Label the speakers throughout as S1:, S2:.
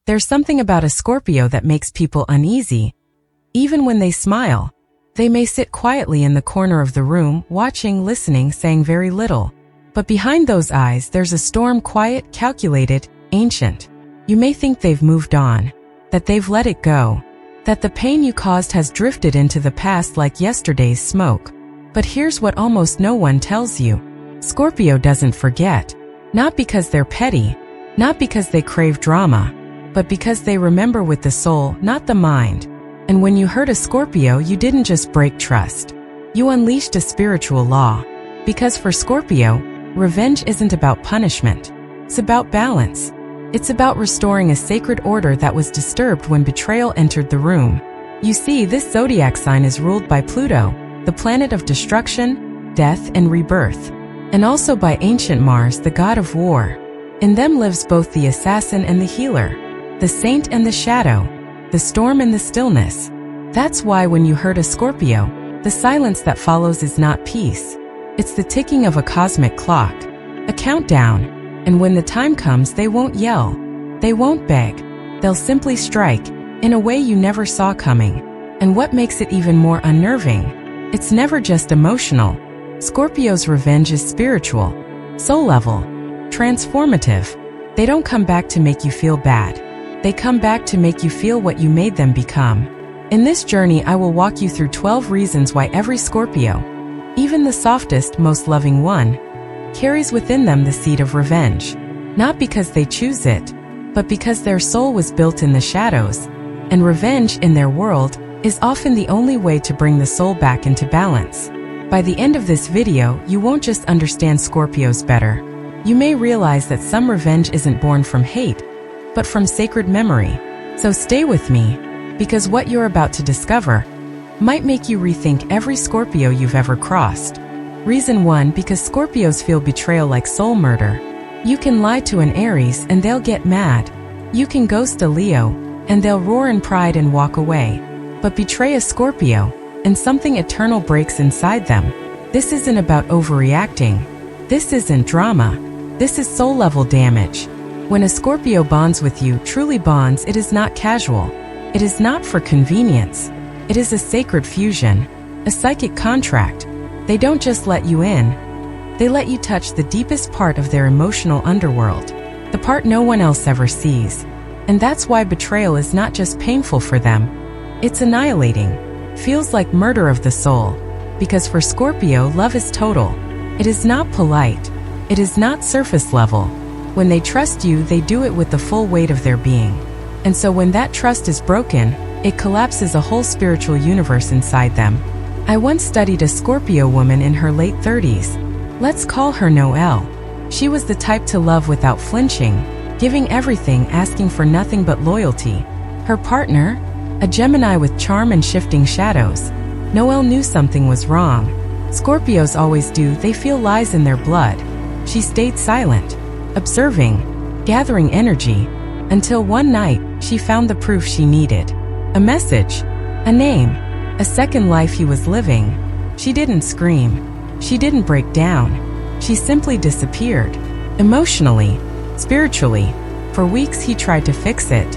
S1: There's something about a Scorpio that makes people uneasy. Even when they smile, they may sit quietly in the corner of the room, watching, listening, saying very little. But behind those eyes, there's a storm, quiet, calculated, ancient. You may think they've moved on, that they've let it go, that the pain you caused has drifted into the past like yesterday's smoke. But here's what almost no one tells you. Scorpio doesn't forget. Not because they're petty, not because they crave drama, but because they remember with the soul, not the mind. And when you hurt a Scorpio, you didn't just break trust. You unleashed a spiritual law. Because for Scorpio, revenge isn't about punishment. It's about balance. It's about restoring a sacred order that was disturbed when betrayal entered the room. You see, this zodiac sign is ruled by Pluto, the planet of destruction, death, and rebirth, and also by ancient Mars, the god of war. In them lives both the assassin and the healer, the saint and the shadow, the storm and the stillness. That's why when you hurt a Scorpio, the silence that follows is not peace. It's the ticking of a cosmic clock, a countdown. And when the time comes, they won't yell, they won't beg, they'll simply strike, in a way you never saw coming. And what makes it even more unnerving, it's never just emotional. Scorpio's revenge is spiritual, soul level, transformative. They don't come back to make you feel bad. They come back to make you feel what you made them become. In this journey, I will walk you through 12 reasons why every Scorpio, even the softest, most loving one, carries within them the seed of revenge. Not because they choose it, but because their soul was built in the shadows, and revenge in their world is often the only way to bring the soul back into balance. By the end of this video, you won't just understand Scorpios better. You may realize that some revenge isn't born from hate, but from sacred memory. So stay with me, because what you're about to discover might make you rethink every Scorpio you've ever crossed. Reason 1, because Scorpios feel betrayal like soul murder. You can lie to an Aries and they'll get mad. You can ghost a Leo and they'll roar in pride and walk away. But betray a Scorpio and something eternal breaks inside them. This isn't about overreacting. This isn't drama. This is soul-level damage. When a Scorpio bonds with you, truly bonds, it is not casual. It is not for convenience. It is a sacred fusion, a psychic contract. They don't just let you in, they let you touch the deepest part of their emotional underworld, the part no one else ever sees. And that's why betrayal is not just painful for them, it's annihilating, feels like murder of the soul. Because for Scorpio, love is total. It is not polite, it is not surface level. When they trust you, they do it with the full weight of their being. And so when that trust is broken, it collapses a whole spiritual universe inside them. I once studied a Scorpio woman in her late 30s. Let's call her Noelle. She was the type to love without flinching, giving everything, asking for nothing but loyalty. Her partner, a Gemini with charm and shifting shadows. Noelle knew something was wrong. Scorpios always do, they feel lies in their blood. She stayed silent, observing, gathering energy, until one night, she found the proof she needed. A message, a name, a second life he was living. She didn't scream. She didn't break down. She simply disappeared. Emotionally, spiritually. For weeks he tried to fix it,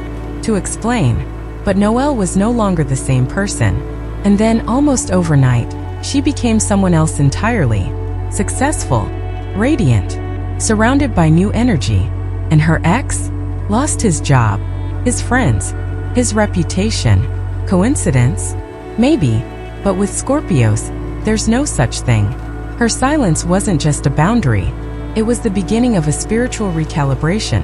S1: to explain. But Noelle was no longer the same person. And then, almost overnight, she became someone else entirely. Successful, radiant, surrounded by new energy. And her ex lost his job, his friends, his reputation. Coincidence? Maybe, but with Scorpios, there's no such thing. Her silence wasn't just a boundary, it was the beginning of a spiritual recalibration,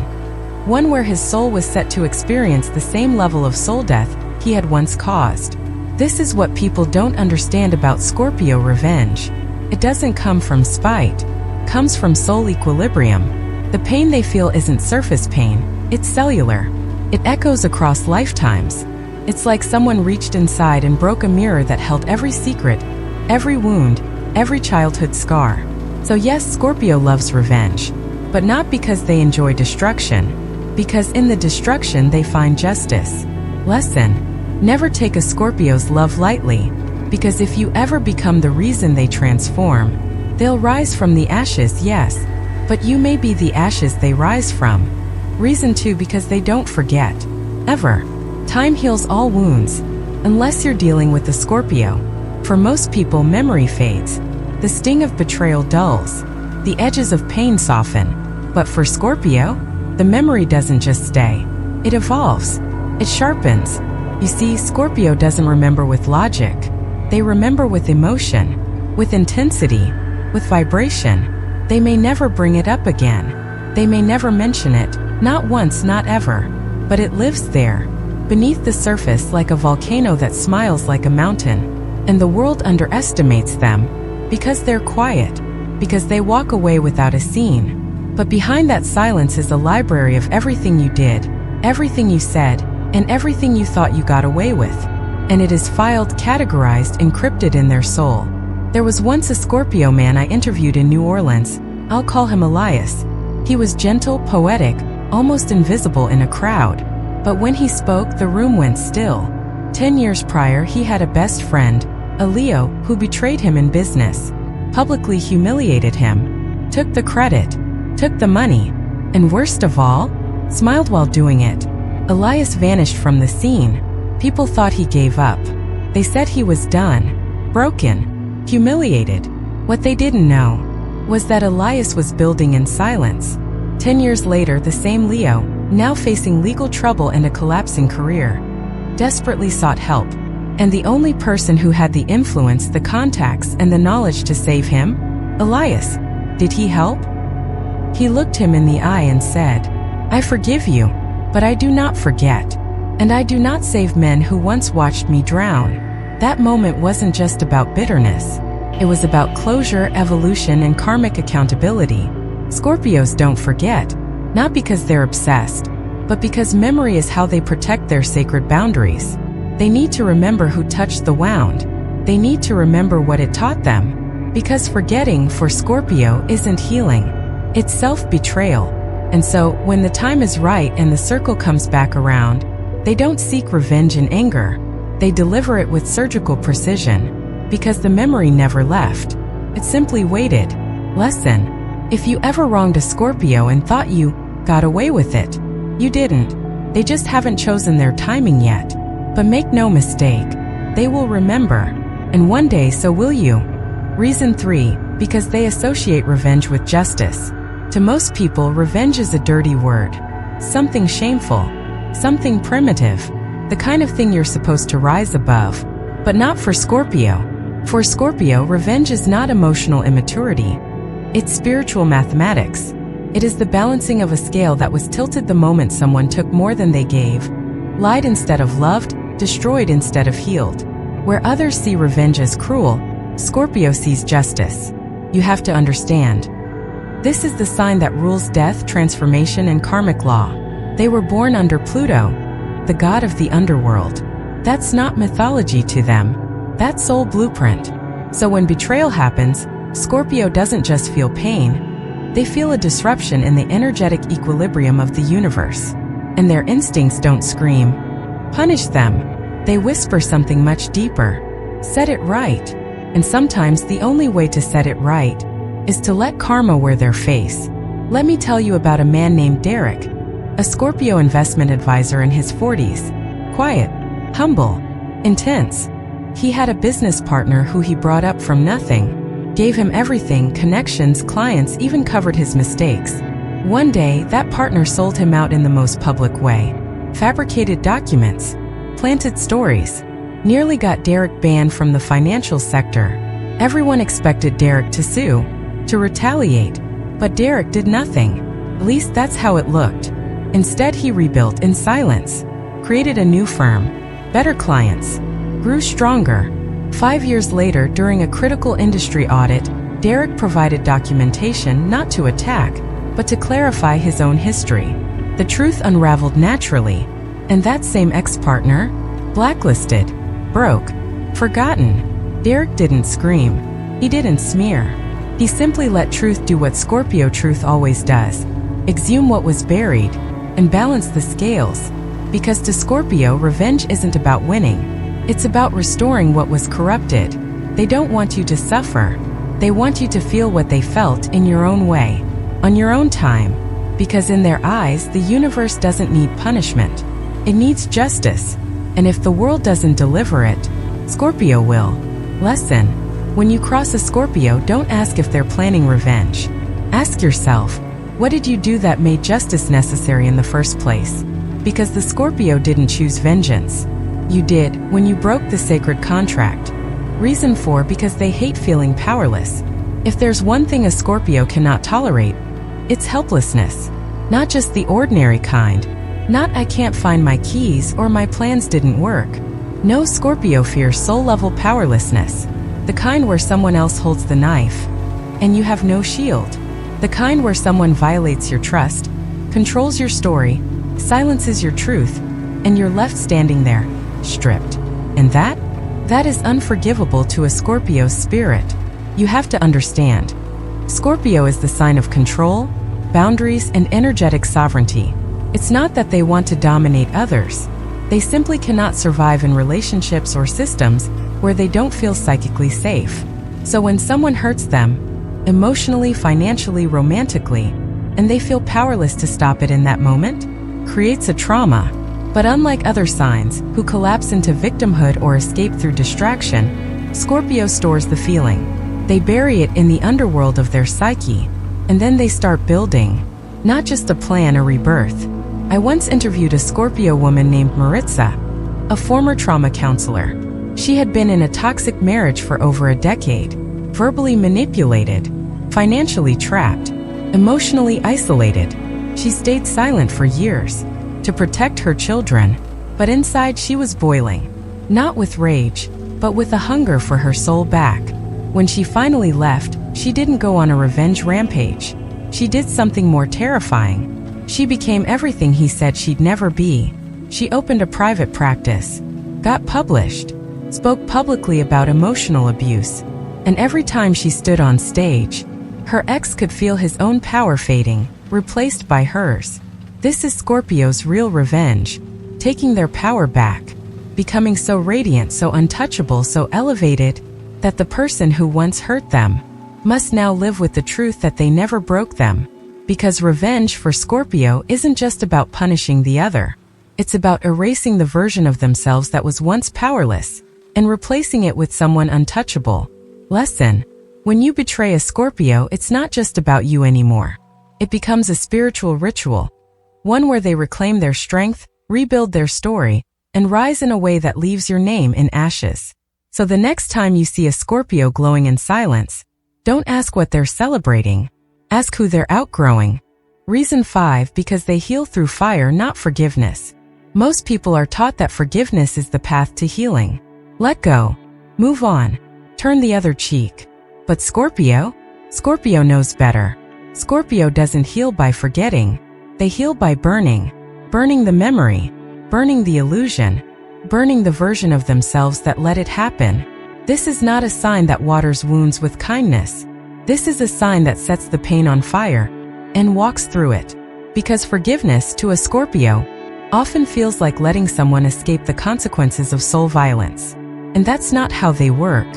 S1: one where his soul was set to experience the same level of soul death he had once caused. This is what people don't understand about Scorpio revenge. It doesn't come from spite, it comes from soul equilibrium. The pain they feel isn't surface pain, it's cellular. It echoes across lifetimes. It's like someone reached inside and broke a mirror that held every secret, every wound, every childhood scar. So yes, Scorpio loves revenge, but not because they enjoy destruction, because in the destruction they find justice. Lesson: never take a Scorpio's love lightly, because if you ever become the reason they transform, they'll rise from the ashes, yes, but you may be the ashes they rise from. Reason 2, because they don't forget. ever. Time heals all wounds, unless you're dealing with the Scorpio. For most people, memory fades. The sting of betrayal dulls. The edges of pain soften. But for Scorpio, the memory doesn't just stay. It evolves. It sharpens. You see, Scorpio doesn't remember with logic. They remember with emotion, with intensity, with vibration. They may never bring it up again. They may never mention it, not once, not ever. But it lives there, beneath the surface like a volcano that smiles like a mountain. And the world underestimates them because they're quiet, because they walk away without a scene. But behind that silence is a library of everything you did, everything you said, and everything you thought you got away with. And it is filed, categorized, encrypted in their soul. There was once a Scorpio man I interviewed in New Orleans. I'll call him Elias. He was gentle, poetic, almost invisible in a crowd. But when he spoke, the room went still. 10 years prior, he had a best friend, a Leo, who betrayed him in business, publicly humiliated him, took the credit, took the money, and worst of all, smiled while doing it. Elias vanished from the scene. People thought he gave up. They said he was done, broken, humiliated. What they didn't know was that Elias was building in silence. 10 years later, the same Leo, now facing legal trouble and a collapsing career, desperately sought help. And the only person who had the influence, the contacts, and the knowledge to save him? Elias. Did he help? He looked him in the eye and said, "I forgive you, but I do not forget. And I do not save men who once watched me drown." That moment wasn't just about bitterness. It was about closure, evolution, and karmic accountability. Scorpios don't forget, not because they're obsessed, but because memory is how they protect their sacred boundaries. They need to remember who touched the wound. They need to remember what it taught them. Because forgetting for Scorpio isn't healing. It's self-betrayal. And so, when the time is right and the circle comes back around, they don't seek revenge in anger. They deliver it with surgical precision. Because the memory never left. It simply waited. Lesson. If you ever wronged a Scorpio and thought you got away with it, you didn't. They just haven't chosen their timing yet. But make no mistake, they will remember. And one day so will you. Reason 3, because they associate revenge with justice. To most people, revenge is a dirty word. Something shameful. Something primitive. The kind of thing you're supposed to rise above. But not for Scorpio. For Scorpio, revenge is not emotional immaturity. It's spiritual mathematics. It is the balancing of a scale that was tilted the moment someone took more than they gave, lied instead of loved, destroyed instead of healed. Where others see revenge as cruel, Scorpio sees justice. You have to understand. This is the sign that rules death, transformation, and karmic law. They were born under Pluto, the god of the underworld. That's not mythology to them. That's soul blueprint. So when betrayal happens, Scorpio doesn't just feel pain. They feel a disruption in the energetic equilibrium of the universe. And their instincts don't scream, "Punish them." They whisper something much deeper. Set it right. And sometimes the only way to set it right is to let karma wear their face. Let me tell you about a man named Derek, a Scorpio investment advisor in his 40s. Quiet, humble, intense. He had a business partner who he brought up from nothing, gave him everything, connections, clients, even covered his mistakes. One day, that partner sold him out in the most public way. Fabricated documents, planted stories, nearly got Derek banned from the financial sector. Everyone expected Derek to sue, to retaliate, but Derek did nothing. At least that's how it looked. Instead, he rebuilt in silence, created a new firm, better clients, grew stronger. 5 years later, during a critical industry audit, Derek provided documentation not to attack, but to clarify his own history. The truth unraveled naturally, and that same ex-partner, blacklisted, broke, forgotten. Derek didn't scream. He didn't smear. He simply let truth do what Scorpio truth always does: exhume what was buried and balance the scales. Because to Scorpio, revenge isn't about winning. It's about restoring what was corrupted. They don't want you to suffer. They want you to feel what they felt in your own way, on your own time. Because in their eyes, the universe doesn't need punishment. It needs justice. And if the world doesn't deliver it, Scorpio will. Lesson: when you cross a Scorpio, don't ask if they're planning revenge. Ask yourself, what did you do that made justice necessary in the first place? Because the Scorpio didn't choose vengeance. You did, when you broke the sacred contract. Reason 4: because they hate feeling powerless. If there's one thing a Scorpio cannot tolerate, it's helplessness. Not just the ordinary kind. Not "I can't find my keys" or "my plans didn't work." No, Scorpio fears soul-level powerlessness. The kind where someone else holds the knife, and you have no shield. The kind where someone violates your trust, controls your story, silences your truth, and you're left standing there, stripped. And that is unforgivable to a Scorpio's spirit. You have to understand. Scorpio is the sign of control, boundaries, and energetic sovereignty. It's not that they want to dominate others. They simply cannot survive in relationships or systems where they don't feel psychically safe. So when someone hurts them, emotionally, financially, romantically, and they feel powerless to stop it in that moment, creates a trauma. But unlike other signs, who collapse into victimhood or escape through distraction, Scorpio stores the feeling. They bury it in the underworld of their psyche, and then they start building, not just a plan or rebirth. I once interviewed a Scorpio woman named Maritza, a former trauma counselor. She had been in a toxic marriage for over a decade, verbally manipulated, financially trapped, emotionally isolated. She stayed silent for years to protect her children, but inside she was boiling, not with rage, but with a hunger for her soul back. When she finally left, she didn't go on a revenge rampage. She did something more terrifying. She became everything he said she'd never be. She opened a private practice, got published, spoke publicly about emotional abuse, and every time she stood on stage, her ex could feel his own power fading, replaced by hers. This is Scorpio's real revenge, taking their power back, becoming so radiant, so untouchable, so elevated, that the person who once hurt them must now live with the truth that they never broke them. Because revenge for Scorpio isn't just about punishing the other. It's about erasing the version of themselves that was once powerless and replacing it with someone untouchable. Lesson: when you betray a Scorpio, it's not just about you anymore. It becomes a spiritual ritual, one where they reclaim their strength, rebuild their story, and rise in a way that leaves your name in ashes. So the next time you see a Scorpio glowing in silence, don't ask what they're celebrating. Ask who they're outgrowing. Reason 5: because they heal through fire, not forgiveness. Most people are taught that forgiveness is the path to healing. Let go. Move on. Turn the other cheek. But Scorpio knows better. Scorpio doesn't heal by forgetting. They heal by burning. Burning the memory. Burning the illusion. Burning the version of themselves that let it happen. This is not a sign that waters wounds with kindness. This is a sign that sets the pain on fire and walks through it. Because forgiveness to a Scorpio often feels like letting someone escape the consequences of soul violence. And that's not how they work.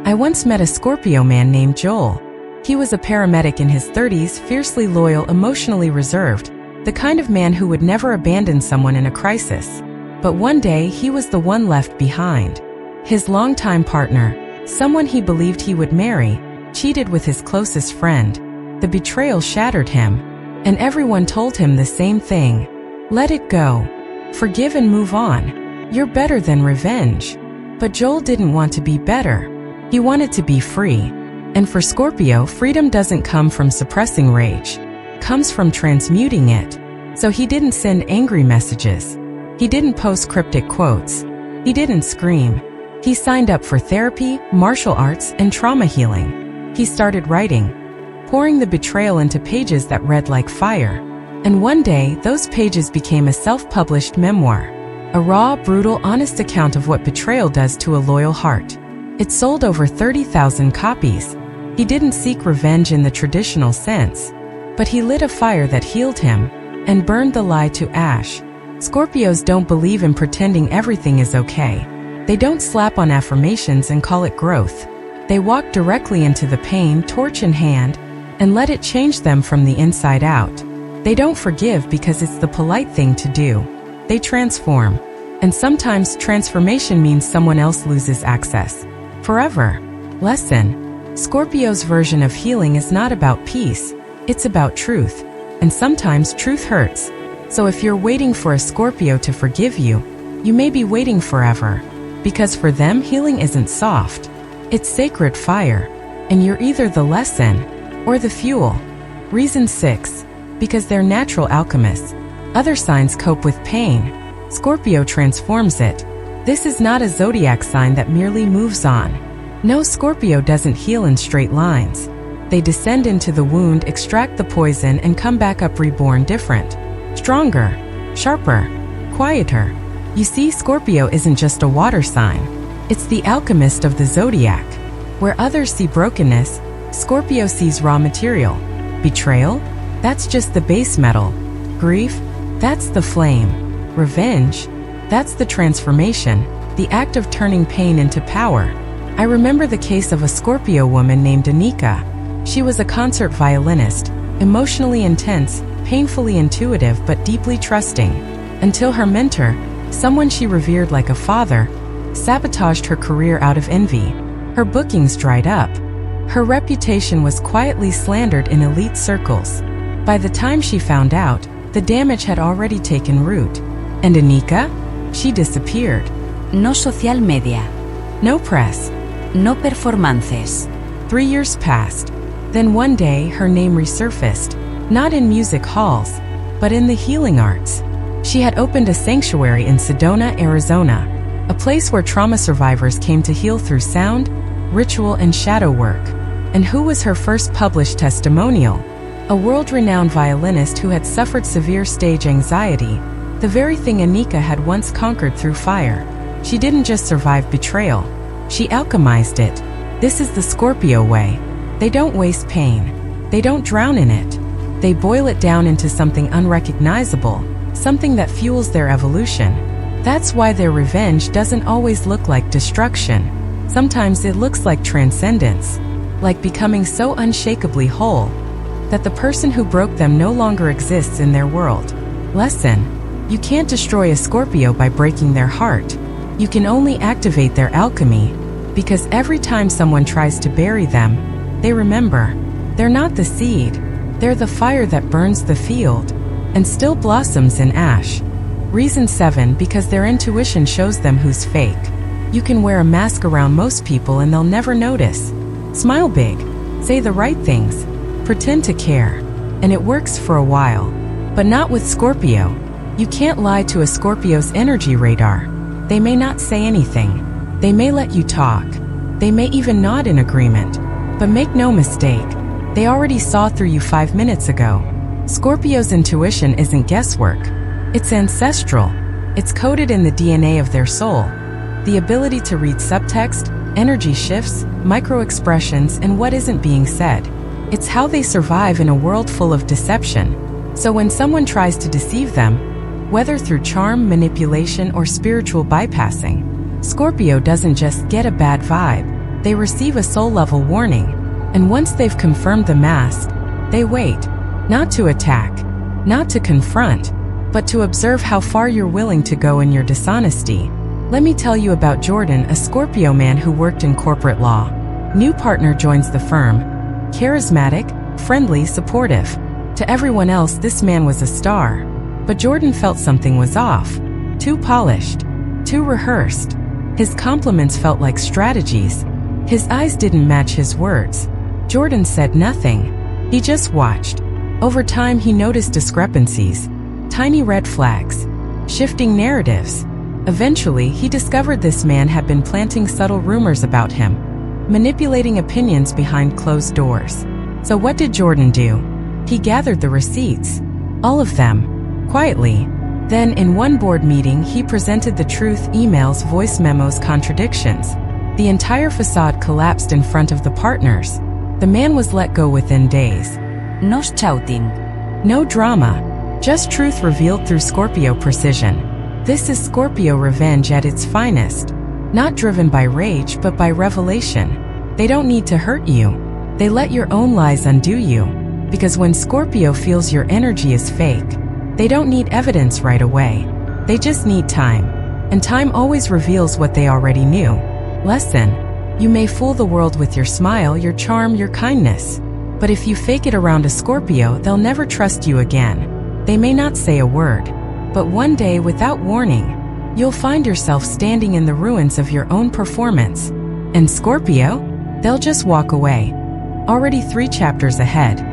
S1: I once met a Scorpio man named Joel. He was a paramedic in his 30s, fiercely loyal, emotionally reserved, the kind of man who would never abandon someone in a crisis. But one day, he was the one left behind. His longtime partner, someone he believed he would marry, cheated with his closest friend. The betrayal shattered him, and everyone told him the same thing. Let it go. Forgive and move on. You're better than revenge. But Joel didn't want to be better. He wanted to be free. And for Scorpio, freedom doesn't come from suppressing rage. It comes from transmuting it. So he didn't send angry messages. He didn't post cryptic quotes. He didn't scream. He signed up for therapy, martial arts, and trauma healing. He started writing, pouring the betrayal into pages that read like fire. And one day, those pages became a self-published memoir. A raw, brutal, honest account of what betrayal does to a loyal heart. It sold over 30,000 copies. He didn't seek revenge in the traditional sense, but he lit a fire that healed him and burned the lie to ash. Scorpios don't believe in pretending everything is okay. They don't slap on affirmations and call it growth. They walk directly into the pain, torch in hand, and let it change them from the inside out. They don't forgive because it's the polite thing to do. They transform. And sometimes transformation means someone else loses access. Forever. Lesson. Scorpio's version of healing is not about peace, it's about truth. And sometimes truth hurts. So if you're waiting for a Scorpio to forgive you, you may be waiting forever. Because for them, healing isn't soft. It's sacred fire. And you're either the lesson or the fuel. Reason 6. Because they're natural alchemists. Other signs cope with pain. Scorpio transforms it. This is not a zodiac sign that merely moves on. No, Scorpio doesn't heal in straight lines. They descend into the wound, extract the poison, and come back up reborn different. Stronger, sharper, quieter. You see, Scorpio isn't just a water sign. It's the alchemist of the zodiac. Where others see brokenness, Scorpio sees raw material. Betrayal? That's just the base metal. Grief? That's the flame. Revenge? That's the transformation, the act of turning pain into power. I remember the case of a Scorpio woman named Anika. She was a concert violinist, emotionally intense, painfully intuitive but deeply trusting, until her mentor, someone she revered like a father, sabotaged her career out of envy. Her bookings dried up. Her reputation was quietly slandered in elite circles. By the time she found out, the damage had already taken root. And Anika? She disappeared.
S2: No social media.
S1: No press.
S2: No performances.
S1: 3 years passed. Then one day, her name resurfaced, not in music halls, but in the healing arts. She had opened a sanctuary in Sedona, Arizona, a place where trauma survivors came to heal through sound, ritual, and shadow work. And who was her first published testimonial? A world-renowned violinist who had suffered severe stage anxiety, the very thing Anika had once conquered through fire. She didn't just survive betrayal, she alchemized it. This is the Scorpio way. They don't waste pain. They don't drown in it. They boil it down into something unrecognizable, something that fuels their evolution. That's why their revenge doesn't always look like destruction. Sometimes it looks like transcendence, like becoming so unshakably whole that the person who broke them no longer exists in their world. Lesson. You can't destroy a Scorpio by breaking their heart. You can only activate their alchemy, because every time someone tries to bury them, they remember. They're not the seed. They're the fire that burns the field and still blossoms in ash. Reason 7. Because their intuition shows them who's fake. You can wear a mask around most people and they'll never notice. Smile big. Say the right things. Pretend to care. And it works for a while. But not with Scorpio. You can't lie to a Scorpio's energy radar. They may not say anything. They may let you talk. They may even nod in agreement. But make no mistake, they already saw through you 5 minutes ago. Scorpio's intuition isn't guesswork. It's ancestral. It's coded in the DNA of their soul. The ability to read subtext, energy shifts, micro-expressions, and what isn't being said. It's how they survive in a world full of deception. So when someone tries to deceive them, whether through charm, manipulation, or spiritual bypassing, Scorpio doesn't just get a bad vibe. They receive a soul-level warning, and once they've confirmed the mask, they wait, not to attack, not to confront, but to observe how far you're willing to go in your dishonesty. Let me tell you about Jordan, a Scorpio man who worked in corporate law. New partner joins the firm. Charismatic, friendly, supportive. To everyone else, this man was a star. But Jordan felt something was off. Too polished, too rehearsed. His compliments felt like strategies. His eyes didn't match his words. Jordan said nothing. He just watched. Over time, he noticed discrepancies, tiny red flags, shifting narratives. Eventually, he discovered this man had been planting subtle rumors about him, manipulating opinions behind closed doors. So what did Jordan do? He gathered the receipts. All of them. Quietly. Then, in one board meeting, he presented the truth: emails, voice memos, contradictions. The entire facade collapsed in front of the partners. The man was let go within days.
S2: No shouting.
S1: No drama. Just truth revealed through Scorpio precision. This is Scorpio revenge at its finest. Not driven by rage, but by revelation. They don't need to hurt you. They let your own lies undo you. Because when Scorpio feels your energy is fake, they don't need evidence right away. They just need time. And time always reveals what they already knew. Lesson: you may fool the world with your smile, your charm, your kindness. But if you fake it around a Scorpio, they'll never trust you again. They may not say a word, but one day, without warning, you'll find yourself standing in the ruins of your own performance. And Scorpio? They'll just walk away. Already 3 chapters ahead.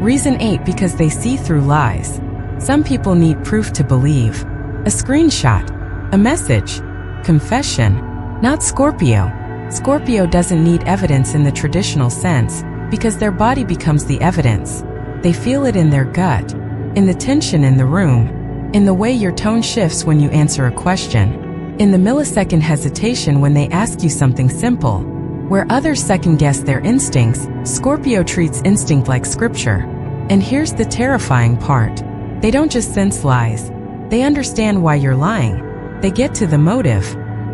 S1: Reason 8: because they see through lies. Some people need proof to believe. A screenshot, a message, confession. Not Scorpio. Scorpio doesn't need evidence in the traditional sense, because their body becomes the evidence. They feel it in their gut, in the tension in the room, in the way your tone shifts when you answer a question, in the millisecond hesitation when they ask you something simple. Where others second-guess their instincts, Scorpio treats instinct like scripture. And here's the terrifying part. They don't just sense lies. They understand why you're lying. They get to the motive,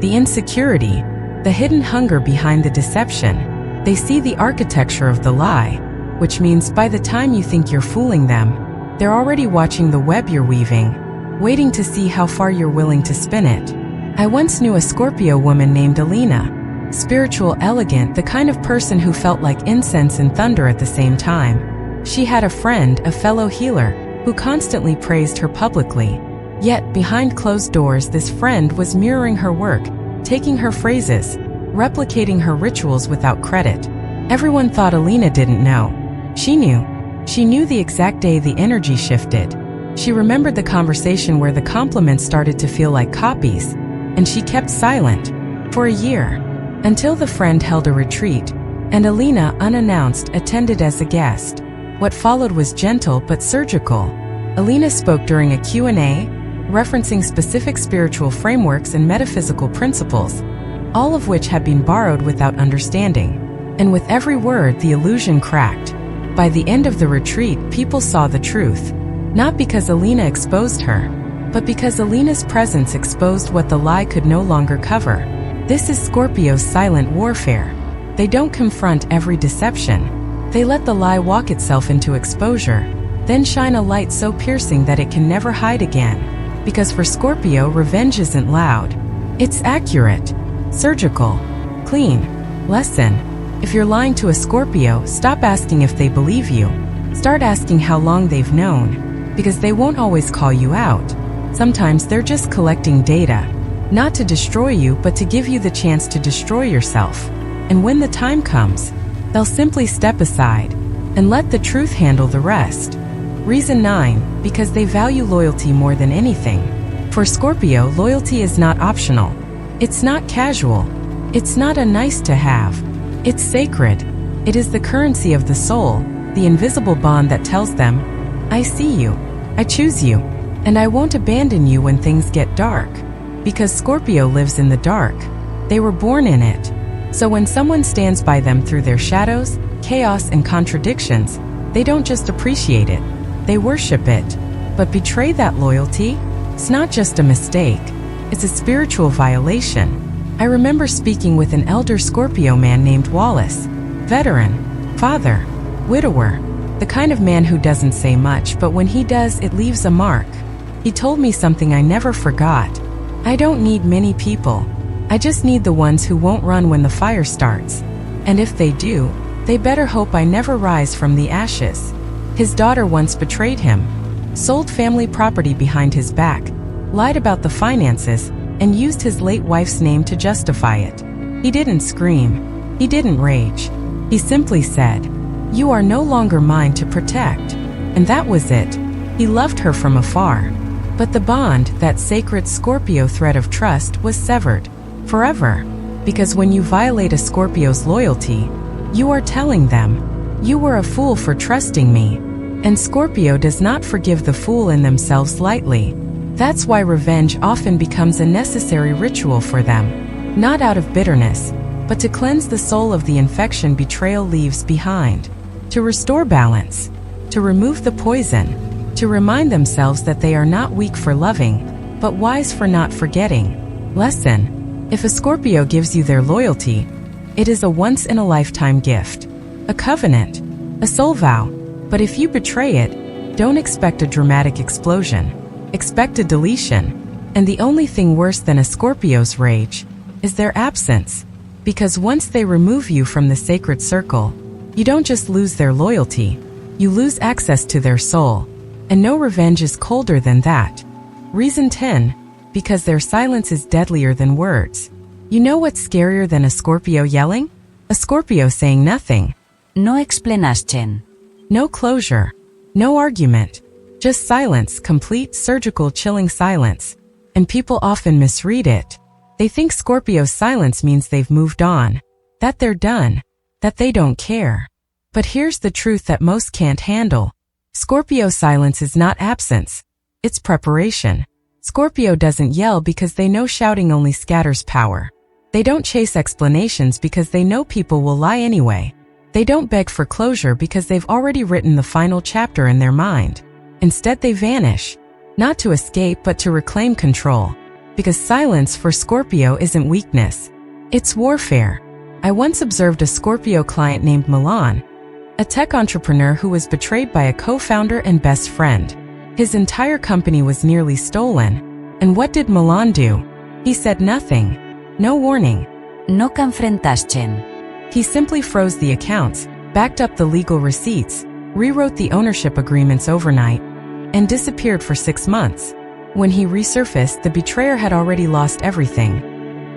S1: the insecurity, the hidden hunger behind the deception. They see the architecture of the lie, which means by the time you think you're fooling them, they're already watching the web you're weaving, waiting to see how far you're willing to spin it. I once knew a Scorpio woman named Alina. Spiritual, elegant, the kind of person who felt like incense and thunder at the same time. She had a friend, a fellow healer, who constantly praised her publicly. Yet, behind closed doors, this friend was mirroring her work, taking her phrases, replicating her rituals without credit. Everyone thought Alina didn't know. She knew. She knew the exact day the energy shifted. She remembered the conversation where the compliments started to feel like copies, and she kept silent for a year, until the friend held a retreat, and Alina, unannounced, attended as a guest. What followed was gentle but surgical. Alina spoke during a Q&A, referencing specific spiritual frameworks and metaphysical principles, all of which had been borrowed without understanding. And with every word, the illusion cracked. By the end of the retreat, people saw the truth. Not because Alina exposed her, but because Alina's presence exposed what the lie could no longer cover. This is Scorpio's silent warfare. They don't confront every deception. They let the lie walk itself into exposure, then shine a light so piercing that it can never hide again. Because for Scorpio, revenge isn't loud. It's accurate, surgical, clean. Lesson: if you're lying to a Scorpio, stop asking if they believe you. Start asking how long they've known, because they won't always call you out. Sometimes they're just collecting data. Not to destroy you, but to give you the chance to destroy yourself. And when the time comes, they'll simply step aside and let the truth handle the rest. Reason 9: because they value loyalty more than anything. For Scorpio, loyalty is not optional. It's not casual. It's not a nice to have. It's sacred. It is the currency of the soul, the invisible bond that tells them, I see you, I choose you, and I won't abandon you when things get dark. Because Scorpio lives in the dark. They were born in it. So when someone stands by them through their shadows, chaos, and contradictions, they don't just appreciate it. They worship it. But betray that loyalty? It's not just a mistake. It's a spiritual violation. I remember speaking with an elder Scorpio man named Wallace. Veteran, father, widower, the kind of man who doesn't say much, but when he does, it leaves a mark. He told me something I never forgot. I don't need many people. I just need the ones who won't run when the fire starts. And if they do, they better hope I never rise from the ashes. His daughter once betrayed him, sold family property behind his back, lied about the finances, and used his late wife's name to justify it. He didn't scream. He didn't rage. He simply said, "You are no longer mine to protect." And that was it. He loved her from afar. But the bond, that sacred Scorpio thread of trust, was severed. Forever. Because when you violate a Scorpio's loyalty, you are telling them, you were a fool for trusting me. And Scorpio does not forgive the fool in themselves lightly. That's why revenge often becomes a necessary ritual for them. Not out of bitterness, but to cleanse the soul of the infection betrayal leaves behind. To restore balance. To remove the poison. To remind themselves that they are not weak for loving, but wise for not forgetting. Lesson: if a Scorpio gives you their loyalty, it is a once-in-a-lifetime gift, a covenant, a soul vow. But if you betray it, don't expect a dramatic explosion. Expect a deletion. And the only thing worse than a Scorpio's rage is their absence. Because once they remove you from the sacred circle, you don't just lose their loyalty, you lose access to their soul. And no revenge is colder than that. Reason 10. Because their silence is deadlier than words. You know what's scarier than a Scorpio yelling? A Scorpio saying nothing.
S2: No explanation.
S1: No closure. No argument. Just silence, complete, surgical, chilling silence. And people often misread it. They think Scorpio's silence means they've moved on, that they're done, that they don't care. But here's the truth that most can't handle. Scorpio silence is not absence. It's preparation. Scorpio doesn't yell because they know shouting only scatters power. They don't chase explanations because they know people will lie anyway. They don't beg for closure because they've already written the final chapter in their mind. Instead, they vanish. Not to escape, but to reclaim control. Because silence for Scorpio isn't weakness. It's warfare. I once observed a Scorpio client named Milan, a tech entrepreneur who was betrayed by a co-founder and best friend. His entire company was nearly stolen. And what did Milan do? He said nothing. No warning.
S2: No confrontation.
S1: He simply froze the accounts, backed up the legal receipts, rewrote the ownership agreements overnight, and disappeared for 6 months. When he resurfaced, the betrayer had already lost everything.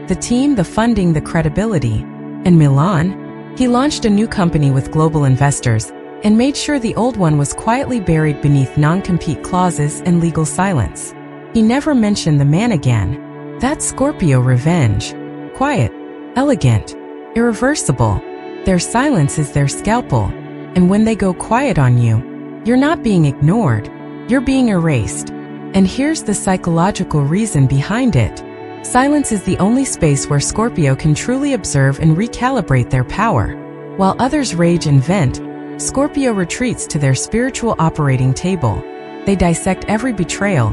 S1: The team, the funding, the credibility. And Milan? He launched a new company with global investors and made sure the old one was quietly buried beneath non-compete clauses and legal silence. He never mentioned the man again. That's Scorpio revenge. Quiet, elegant, irreversible. Their silence is their scalpel. And when they go quiet on you, you're not being ignored. You're being erased. And here's the psychological reason behind it. Silence is the only space where Scorpio can truly observe and recalibrate their power. While others rage and vent, Scorpio retreats to their spiritual operating table. They dissect every betrayal,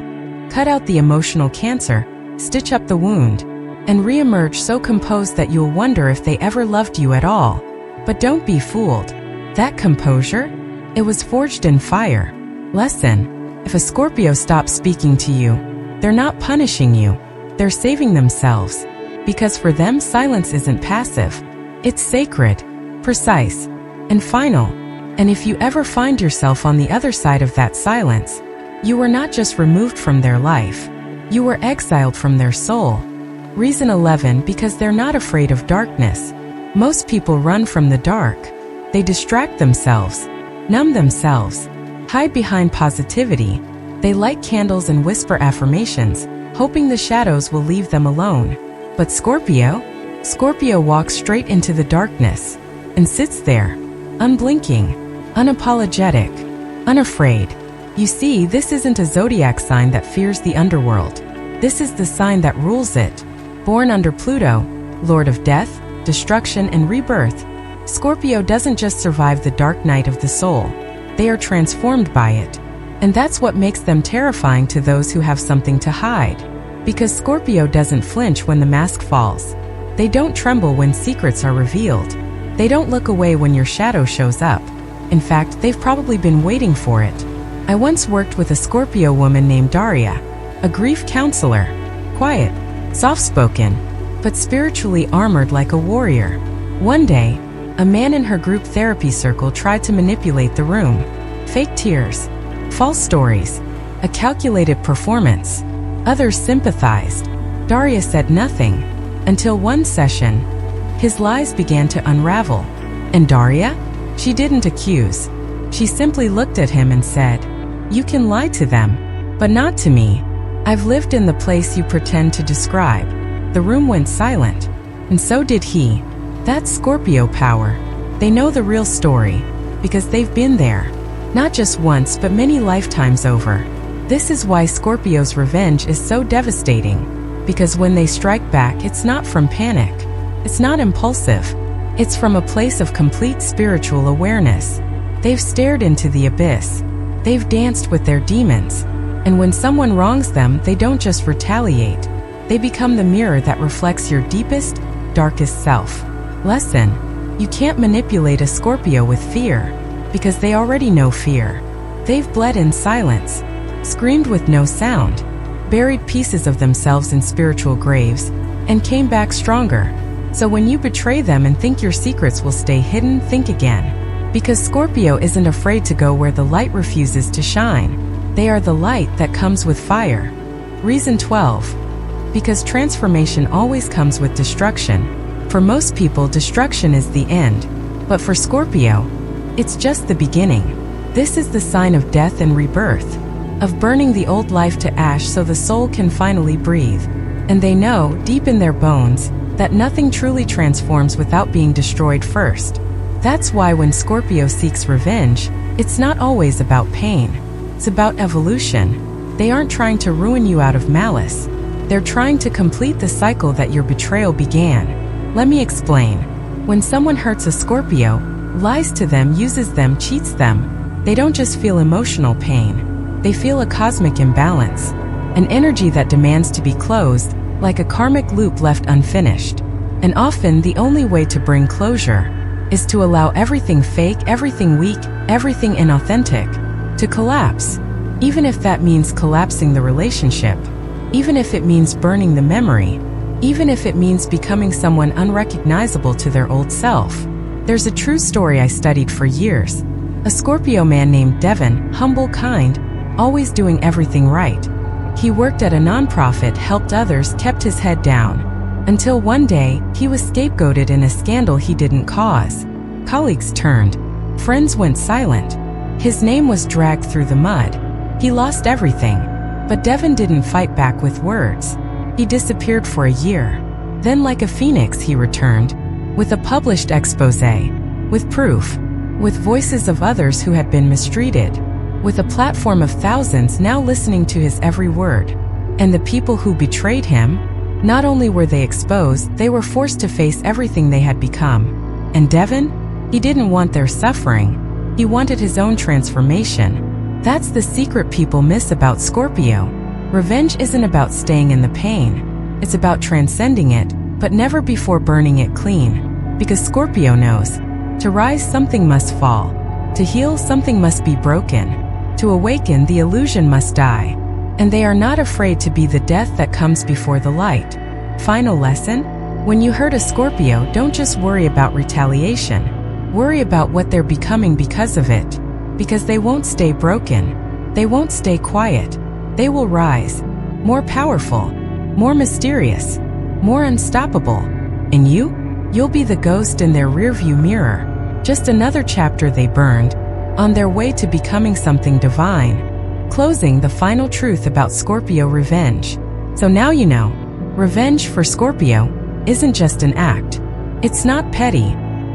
S1: cut out the emotional cancer, stitch up the wound, and reemerge so composed that you'll wonder if they ever loved you at all. But don't be fooled. That composure? It was forged in fire. Lesson: if a Scorpio stops speaking to you, they're not punishing you. They're saving themselves. Because for them, silence isn't passive. It's sacred, precise, and final. And if you ever find yourself on the other side of that silence, you were not just removed from their life. You were exiled from their soul. Reason 11. Because they're not afraid of darkness. Most people run from the dark. They distract themselves, numb themselves, hide behind positivity. They light candles and whisper affirmations, hoping the shadows will leave them alone. But Scorpio walks straight into the darkness and sits there, unblinking, unapologetic, unafraid. You see, this isn't a zodiac sign that fears the underworld. This is the sign that rules it. Born under Pluto, Lord of Death, Destruction, and Rebirth, Scorpio doesn't just survive the dark night of the soul. They are transformed by it. And that's what makes them terrifying to those who have something to hide. Because Scorpio doesn't flinch when the mask falls. They don't tremble when secrets are revealed. They don't look away when your shadow shows up. In fact, they've probably been waiting for it. I once worked with a Scorpio woman named Daria, a grief counselor. Quiet, soft-spoken, but spiritually armored like a warrior. One day, a man in her group therapy circle tried to manipulate the room. Fake tears, false stories, a calculated performance. Others sympathized. Daria said nothing. Until one session, his lies began to unravel. And Daria? She didn't accuse. She simply looked at him and said, "You can lie to them, but not to me. I've lived in the place you pretend to describe." The room went silent, and so did he. That's Scorpio power. They know the real story, because they've been there. Not just once, but many lifetimes over. This is why Scorpio's revenge is so devastating. Because when they strike back, it's not from panic. It's not impulsive. It's from a place of complete spiritual awareness. They've stared into the abyss. They've danced with their demons. And when someone wrongs them, they don't just retaliate. They become the mirror that reflects your deepest, darkest self. Lesson: you can't manipulate a Scorpio with fear, because they already know fear. They've bled in silence, screamed with no sound, buried pieces of themselves in spiritual graves, and came back stronger. So when you betray them and think your secrets will stay hidden, think again. Because Scorpio isn't afraid to go where the light refuses to shine. They are the light that comes with fire. Reason 12. Because transformation always comes with destruction. For most people, destruction is the end. But for Scorpio, it's just the beginning. This is the sign of death and rebirth, of burning the old life to ash so the soul can finally breathe. And they know, deep in their bones, that nothing truly transforms without being destroyed first. That's why when Scorpio seeks revenge, it's not always about pain. It's about evolution. They aren't trying to ruin you out of malice. They're trying to complete the cycle that your betrayal began. Let me explain. When someone hurts a Scorpio, lies to them, uses them, cheats them, they don't just feel emotional pain. They feel a cosmic imbalance, an energy that demands to be closed, like a karmic loop left unfinished. And often the only way to bring closure is to allow everything fake, everything weak, everything inauthentic to collapse. Even if that means collapsing the relationship, even if it means burning the memory, even if it means becoming someone unrecognizable to their old self. There's a true story I studied for years. A Scorpio man named Devin, humble, kind, always doing everything right. He worked at a nonprofit, helped others, kept his head down. Until one day, he was scapegoated in a scandal he didn't cause. Colleagues turned. Friends went silent. His name was dragged through the mud. He lost everything. But Devin didn't fight back with words. He disappeared for a year. Then like a phoenix he returned, with a published expose, with proof, with voices of others who had been mistreated, with a platform of thousands now listening to his every word. And the people who betrayed him, not only were they exposed, they were forced to face everything they had become. And Devin? He didn't want their suffering. He wanted his own transformation. That's the secret people miss about Scorpio. Revenge isn't about staying in the pain. It's about transcending it, but never before burning it clean. Because Scorpio knows, to rise something must fall. To heal something must be broken. To awaken the illusion must die. And they are not afraid to be the death that comes before the light. Final lesson? When you hurt a Scorpio, don't just worry about retaliation. Worry about what they're becoming because of it. Because they won't stay broken. They won't stay quiet. They will rise. More powerful. More mysterious. More unstoppable. And you'll be the ghost in their rearview mirror. Just another chapter they burned, on their way to becoming something divine. Closing the final truth about Scorpio revenge. So now you know, revenge for Scorpio isn't just an act. It's not petty.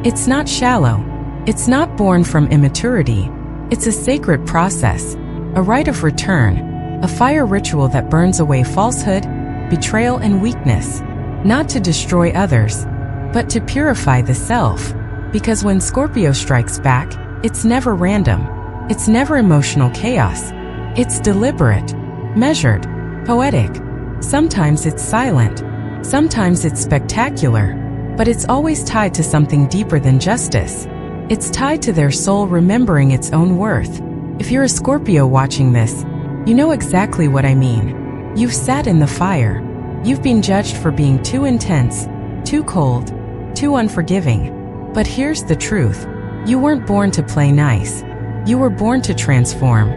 S1: It's not shallow. It's not born from immaturity. It's a sacred process, a rite of return, a fire ritual that burns away falsehood, betrayal, and weakness, not to destroy others, but to purify the self. Because when Scorpio strikes back, it's never random. It's never emotional chaos. It's deliberate, measured, poetic. Sometimes it's silent. Sometimes it's spectacular. But it's always tied to something deeper than justice. It's tied to their soul remembering its own worth. If you're a Scorpio watching this, you know exactly what I mean. You've sat in the fire. You've been judged for being too intense, too cold, too unforgiving. But here's the truth. You weren't born to play nice. You were born to transform.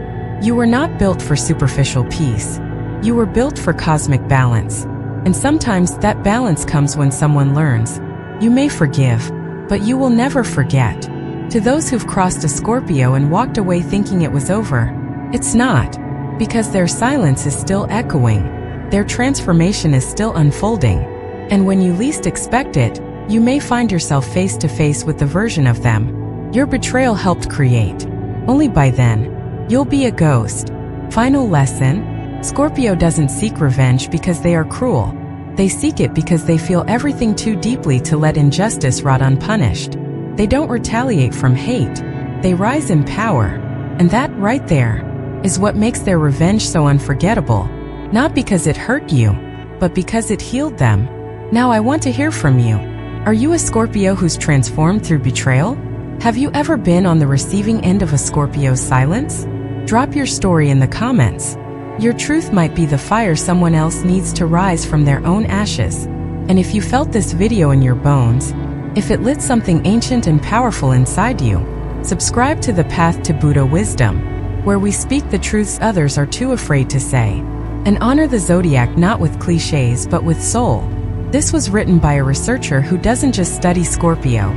S1: You were not built for superficial peace. You were built for cosmic balance. And sometimes that balance comes when someone learns. You may forgive, but you will never forget. To those who've crossed a Scorpio and walked away thinking it was over, it's not. Because their silence is still echoing. Their transformation is still unfolding. And when you least expect it, you may find yourself face to face with the version of them your betrayal helped create. Only by then, you'll be a ghost. Final lesson: Scorpio doesn't seek revenge because they are cruel. They seek it because they feel everything too deeply to let injustice rot unpunished. They don't retaliate from hate. They rise in power. And that right there is what makes their revenge so unforgettable. Not because it hurt you, but because it healed them. Now I want to hear from you. Are you a Scorpio who's transformed through betrayal? Have you ever been on the receiving end of a Scorpio's silence? Drop your story in the comments. Your truth might be the fire someone else needs to rise from their own ashes. And if you felt this video in your bones, if it lit something ancient and powerful inside you, subscribe to the Path to Buddha Wisdom, where we speak the truths others are too afraid to say, and honor the zodiac not with cliches but with soul. This was written by a researcher who doesn't just study Scorpio.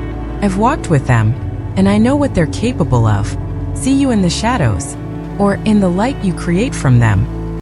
S1: I've walked with them, and I know what they're capable of. See you in the shadows, or in the light you create from them.